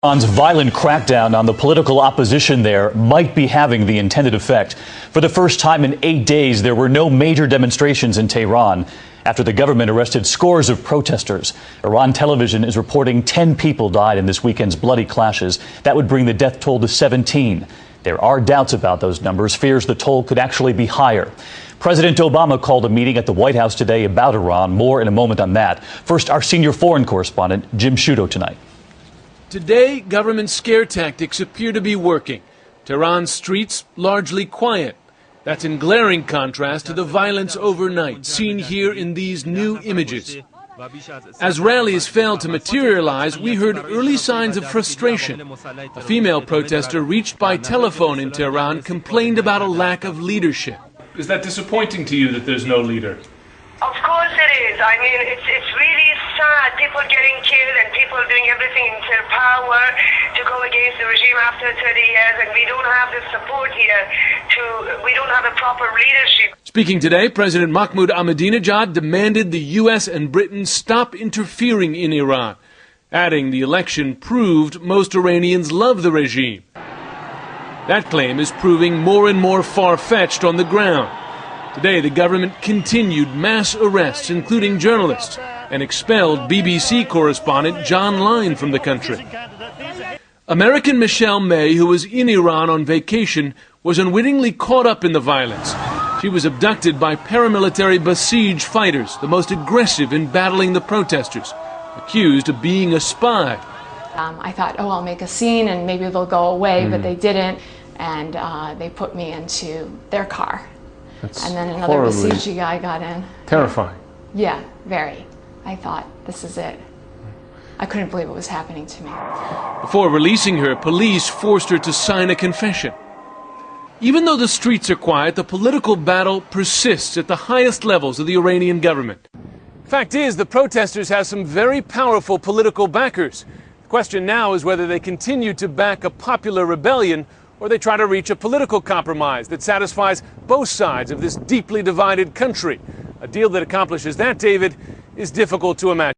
Iran's violent crackdown on the political opposition there might be having the intended effect. For the first time in 8 days, there were no major demonstrations in Tehran after the government arrested scores of protesters. Iran television is reporting 10 people died in this weekend's bloody clashes. That would bring the death toll to 17. There are doubts about those numbers, fears the toll could actually be higher. President Obama called a meeting at the White House today about Iran. More in a moment on that. First, our senior foreign correspondent, Jim Sciutto, tonight. Today, government scare tactics appear to be working. Tehran's streets largely quiet. That's in glaring contrast to the violence overnight, seen here in these new images. As rallies failed to materialize, we heard early signs of frustration. A female protester reached by telephone in Tehran complained about a lack of leadership. Is that disappointing to you that there's no leader? Of course it is. I mean, it's really sad. People getting killed and people doing everything in their power to go against the regime after 30 years, and we don't have the support here. We don't have a proper leadership. Speaking today, President Mahmoud Ahmadinejad demanded the U.S. and Britain stop interfering in Iran, adding the election proved most Iranians love the regime. That claim is proving more and more far-fetched on the ground. Today, the government continued mass arrests, including journalists, and expelled BBC correspondent John Lyne from the country. American Michelle May, who was in Iran on vacation, was unwittingly caught up in the violence. She was abducted by paramilitary Basij fighters, the most aggressive in battling the protesters, accused of being a spy. I thought, oh, I'll make a scene and maybe they'll go away, but they didn't, and they put me into their car. And then another Basij guy got in. Terrifying. Yeah, very. I thought, this is it. I couldn't believe it was happening to me. Before releasing her, police forced her to sign a confession. Even though the streets are quiet, the political battle persists at the highest levels of the Iranian government. Fact is, the protesters have some very powerful political backers. The question now is whether they continue to back a popular rebellion or they try to reach a political compromise that satisfies both sides of this deeply divided country. A deal that accomplishes that, David, is difficult to imagine.